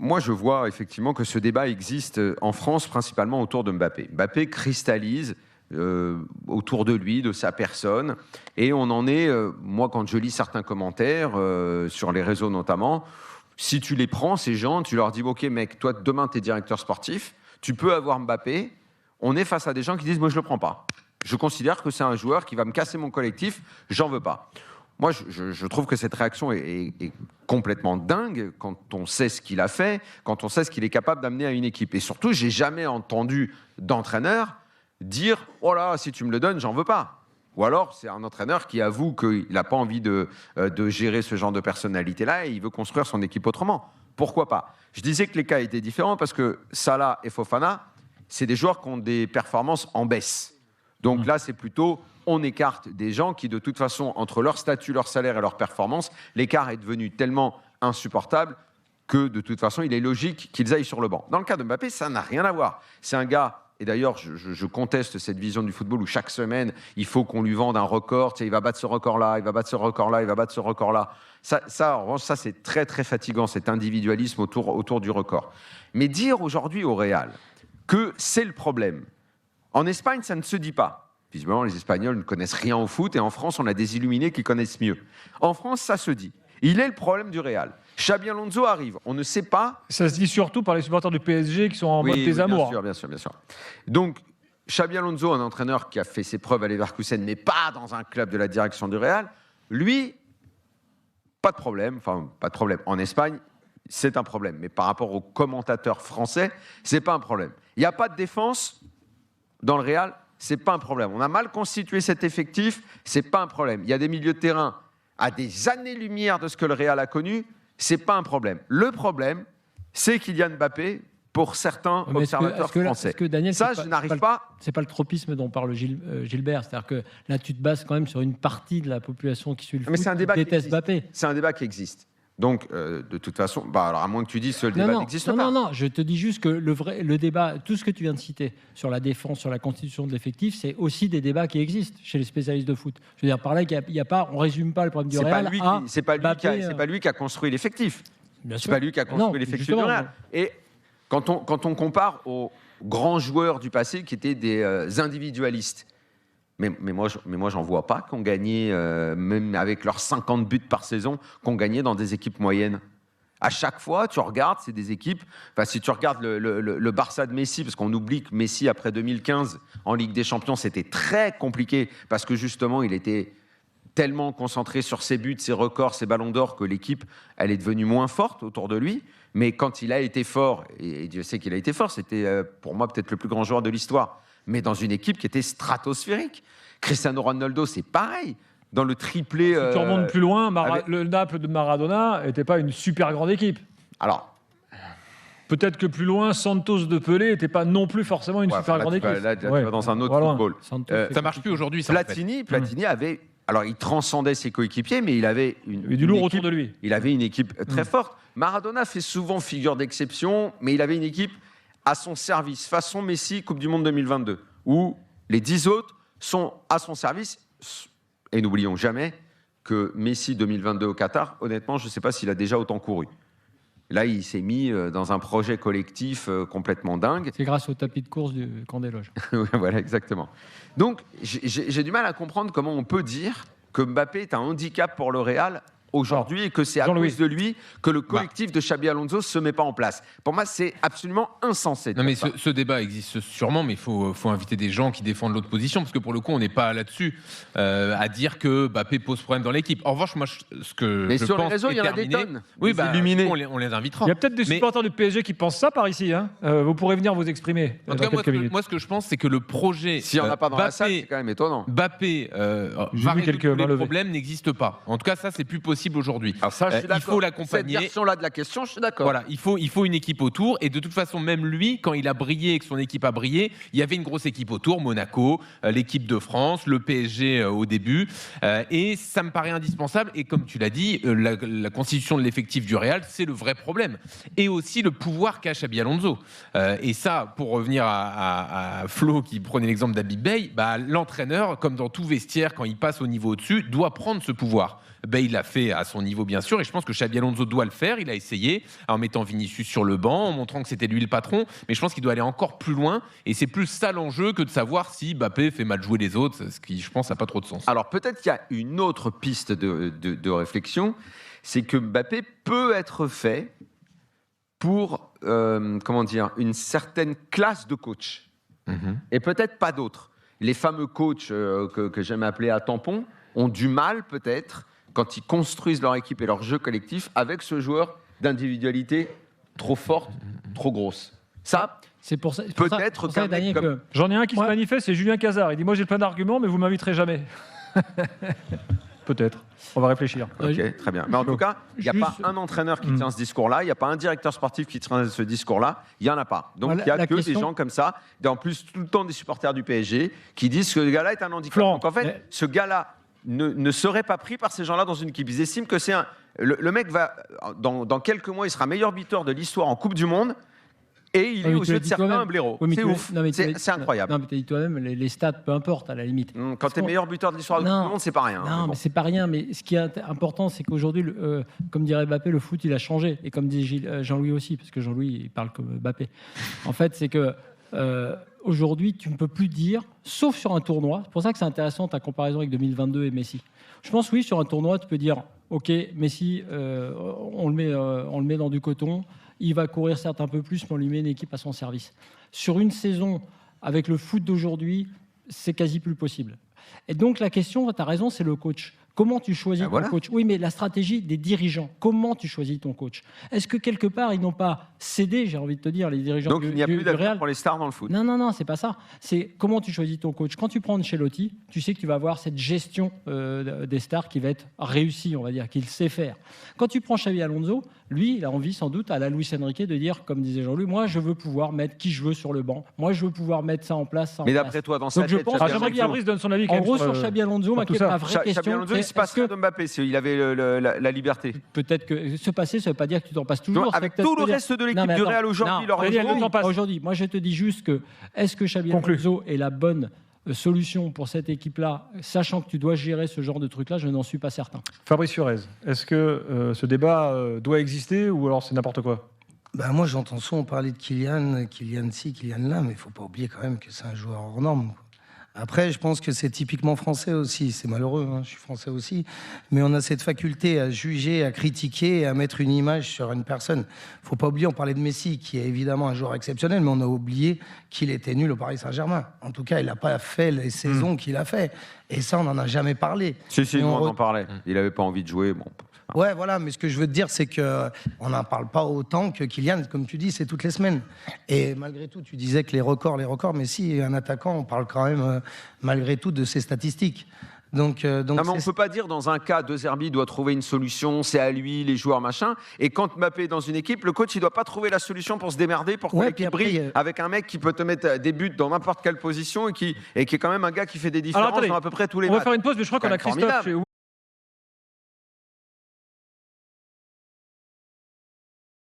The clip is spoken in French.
moi, je vois effectivement que ce débat existe en France, principalement autour de Mbappé. Mbappé cristallise autour de lui, de sa personne, et on en est, moi, quand je lis certains commentaires, sur les réseaux notamment, si tu les prends, ces gens, tu leur dis « Ok, mec, toi, demain, tu es directeur sportif, tu peux avoir Mbappé », on est face à des gens qui disent « Moi, je ne le prends pas. Je considère que c'est un joueur qui va me casser mon collectif, j'en veux pas. » Moi, je trouve que cette réaction est complètement dingue quand on sait ce qu'il a fait, quand on sait ce qu'il est capable d'amener à une équipe. Et surtout, j'ai jamais entendu d'entraîneur dire « Oh là, si tu me le donnes, j'en veux pas ». Ou alors, c'est un entraîneur qui avoue qu'il n'a pas envie de gérer ce genre de personnalité-là et il veut construire son équipe autrement. Pourquoi pas ? Je disais que les cas étaient différents parce que Salah et Fofana, c'est des joueurs qui ont des performances en baisse. Donc là, c'est plutôt, on écarte des gens qui, de toute façon, entre leur statut, leur salaire et leur performance, l'écart est devenu tellement insupportable que, de toute façon, il est logique qu'ils aillent sur le banc. Dans le cas de Mbappé, ça n'a rien à voir. C'est un gars, et d'ailleurs, je conteste cette vision du football où chaque semaine, il faut qu'on lui vende un record. Tu sais, il va battre ce record-là, il va battre ce record-là, il va battre ce record-là. Ça, en revanche, ça, c'est très, très fatigant, cet individualisme autour du record. Mais dire aujourd'hui au Real que c'est le problème. En Espagne, ça ne se dit pas. Visiblement, les Espagnols ne connaissent rien au foot et en France, on a des illuminés qui connaissent mieux. En France, ça se dit. Il est le problème du Real. Xabi Alonso arrive. On ne sait pas. Ça se dit surtout par les supporters du PSG qui sont en mode désamour. Bien sûr. Donc, Xabi Alonso, un entraîneur qui a fait ses preuves à Leverkusen, mais pas dans un club de la direction du Real, lui, pas de problème. Enfin, pas de problème. En Espagne, c'est un problème. Mais par rapport aux commentateurs français, c'est pas un problème. Il n'y a pas de défense dans le Real, c'est pas un problème. On a mal constitué cet effectif, c'est pas un problème. Il y a des milieux de terrain à des années-lumière de ce que le Real a connu, c'est pas un problème. Le problème, c'est Kylian Mbappé pour certains observateurs français. Daniel, ça, je n'arrive pas. C'est pas le tropisme dont parle Gilbert. C'est-à-dire que là, tu te bases quand même sur une partie de la population qui suit le foot, qui déteste Mbappé. C'est un débat qui existe. Donc, de toute façon, alors à moins que tu dises que le débat n'existe pas. Non, je te dis juste que le débat, tout ce que tu viens de citer sur la défense, sur la constitution de l'effectif, c'est aussi des débats qui existent chez les spécialistes de foot. Je veux dire, par là, on résume pas le problème du Real. C'est pas lui qui a construit l'effectif. C'est pas lui qui a construit l'effectif du Real. Et quand on compare aux grands joueurs du passé qui étaient des individualistes, mais moi, j'en vois pas qu'on gagnait, même avec leurs 50 buts par saison, qu'on gagnait dans des équipes moyennes. À chaque fois, tu regardes, c'est des équipes... Enfin, si tu regardes le Barça de Messi, parce qu'on oublie que Messi, après 2015, en Ligue des Champions, c'était très compliqué, parce que justement, il était tellement concentré sur ses buts, ses records, ses ballons d'or, que l'équipe, elle est devenue moins forte autour de lui. Mais quand il a été fort, et Dieu sait qu'il a été fort, c'était pour moi peut-être le plus grand joueur de l'histoire, mais dans une équipe qui était stratosphérique. Cristiano Ronaldo, c'est pareil. Dans le triplé... Si tu remontes plus loin, le Naples de Maradona n'était pas une super grande équipe. Alors... Peut-être que plus loin, Santos de Pelé n'était pas non plus forcément une super grande équipe. Là, tu vas dans un autre football. Ça marche plus aujourd'hui, ça. Platini avait... Alors, il transcendait ses coéquipiers, mais il avait du lourd autour de lui. Il avait une équipe très forte. Maradona fait souvent figure d'exception, mais il avait une équipe à son service, façon Messi, Coupe du Monde 2022, où les 10 autres sont à son service. Et n'oublions jamais que Messi 2022 au Qatar, honnêtement, je ne sais pas s'il a déjà autant couru. Là, il s'est mis dans un projet collectif complètement dingue. C'est grâce au tapis de course du camp des loges. Voilà, exactement. Donc, j'ai du mal à comprendre comment on peut dire que Mbappé est un handicap pour le Real aujourd'hui et que c'est à cause de lui que le collectif de Xabi Alonso ne se met pas en place. Pour moi, c'est absolument insensé. Non, mais ce débat existe sûrement, mais il faut inviter des gens qui défendent l'autre position, parce que pour le coup, on n'est pas là-dessus à dire que Mbappé pose problème dans l'équipe. En revanche, moi, ce que mais je sur pense les réseaux, il y en a des tonnes. Oui, on les invitera. Il y a peut-être des supporters du PSG qui pensent ça par ici. Hein. Vous pourrez venir vous exprimer. En tout cas, moi, ce que je pense, c'est que le projet... S'il n'y en a pas dans la salle, c'est quand même étonnant. Mbappé va résoudre tous les problèmes n'existe pas. En tout cas, ça, c'est plus possible aujourd'hui. Ça, je suis d'accord. Il faut l'accompagner. Cette version-là de la question, je suis d'accord. Voilà, il faut une équipe autour. Et de toute façon, même lui, quand il a brillé et que son équipe a brillé, il y avait une grosse équipe autour, Monaco, l'équipe de France, le PSG au début. Et ça me paraît indispensable. Et comme tu l'as dit, la constitution de l'effectif du Real, c'est le vrai problème. Et aussi le pouvoir qu'a Xabi Alonso. Et ça, pour revenir à Flo qui prenait l'exemple d'Habib Beye, l'entraîneur, comme dans tout vestiaire, quand il passe au niveau au-dessus, doit prendre ce pouvoir. Ben, il l'a fait à son niveau, bien sûr, et je pense que Xabi Alonso doit le faire. Il a essayé en mettant Vinicius sur le banc, en montrant que c'était lui le patron, mais je pense qu'il doit aller encore plus loin, et c'est plus ça l'enjeu que de savoir si Mbappé fait mal jouer les autres, ce qui, je pense, n'a pas trop de sens. Alors peut-être qu'il y a une autre piste de réflexion, c'est que Mbappé peut être fait pour une certaine classe de coach, et peut-être pas d'autres. Les fameux coachs que j'aime appeler à tampon ont du mal peut-être quand ils construisent leur équipe et leur jeu collectif avec ce joueur d'individualité trop forte, trop grosse. Ça, c'est pour ça. peut-être qu'un mec comme... J'en ai un qui se manifeste, c'est Julien Cazard. Il dit moi j'ai plein d'arguments, mais vous m'inviterez jamais. Peut-être. On va réfléchir. Ok, très bien. Mais en tout cas, il n'y a pas un entraîneur qui tient ce discours-là, il n'y a pas un directeur sportif qui tient ce discours-là, il n'y en a pas. Donc il n'y a que des gens comme ça, et en plus tout le temps des supporters du PSG, qui disent que ce gars-là est un handicap. Florent, donc en fait, ce gars-là ne serait pas pris par ces gens-là dans une équipe. Ils estiment que c'est un... Le mec va, dans quelques mois, il sera meilleur buteur de l'histoire en Coupe du Monde, et il est aux yeux de certains un blaireau. C'est ouf, c'est incroyable. Non, mais tu as dit toi-même, les stats, peu importe, à la limite. Quand tu es meilleur buteur de l'histoire de Coupe du Monde, c'est pas rien. Non, mais c'est pas rien. Mais ce qui est important, c'est qu'aujourd'hui, comme dirait Mbappé, le foot, il a changé. Et comme dit Jean-Louis aussi, parce que Jean-Louis, il parle comme Mbappé. En fait, c'est que aujourd'hui, tu ne peux plus dire, sauf sur un tournoi. C'est pour ça que c'est intéressant ta comparaison avec 2022 et Messi. Je pense, oui, sur un tournoi, tu peux dire, OK, Messi, on le met dans du coton. Il va courir certes un peu plus, mais on lui met une équipe à son service. Sur une saison, avec le foot d'aujourd'hui, c'est quasi plus possible. Et donc la question, tu as raison, c'est le coach. Comment tu choisis ton coach ? Oui, mais la stratégie des dirigeants, comment tu choisis ton coach ? Est-ce que quelque part, ils n'ont pas cédé, j'ai envie de te dire, les dirigeants donc, du il n'y a plus d'avenir Real ? pour les stars dans le foot. Non, c'est pas ça. C'est comment tu choisis ton coach. Quand tu prends Ancelotti, tu sais que tu vas avoir cette gestion des stars qui va être réussie, on va dire, qu'il sait faire. Quand tu prends Xabi Alonso, lui, il a envie sans doute à la Luis Enrique de dire, comme disait Jean-Louis, moi, je veux pouvoir mettre qui je veux sur le banc. Moi, je veux pouvoir mettre ça en place. Mais d'après toi, dans sa tête, j'aimerais que Fabrice donne son avis. En gros, sur Xabi Alonso, ma vraie question, Xabi Alonso, il se passerait de Mbappé s'il avait la liberté. Peut-être que se passer, ça ne veut pas dire que tu t'en passes toujours. Donc, avec tout le reste de l'équipe du Real aujourd'hui, moi je te dis juste que est-ce que Xabi Alonso est la bonne solution pour cette équipe-là, sachant que tu dois gérer ce genre de truc-là, je n'en suis pas certain. Fabrice Fiorez, est-ce que ce débat doit exister ou alors c'est n'importe quoi ? Moi j'entends souvent parler de Kylian ci, Kylian là, mais il ne faut pas oublier quand même que c'est un joueur hors norme. Après, je pense que c'est typiquement français aussi. C'est malheureux, je suis français aussi. Mais on a cette faculté à juger, à critiquer et à mettre une image sur une personne. Il ne faut pas oublier, on parlait de Messi, qui est évidemment un joueur exceptionnel, mais on a oublié qu'il était nul au Paris Saint-Germain. En tout cas, il n'a pas fait les saisons qu'il a fait. Et ça, on n'en a jamais parlé. Si, on en parlait. Il n'avait pas envie de jouer. Bon. Ouais, voilà, mais ce que je veux te dire, c'est qu'on n'en parle pas autant que Kylian, comme tu dis, c'est toutes les semaines. Et malgré tout, tu disais que les records, mais si, un attaquant, on parle quand même, malgré tout, de ses statistiques. Donc non, mais on ne peut pas dire dans un cas, De Zerbi doit trouver une solution, c'est à lui, les joueurs, machin. Et quand Mbappé est dans une équipe, le coach, il ne doit pas trouver la solution pour se démerder, pour que l'équipe brille avec un mec qui peut te mettre des buts dans n'importe quelle position et qui est quand même un gars qui fait des différences dans à peu près tous les matchs. On va faire une pause, mais je crois qu'on a Christophe.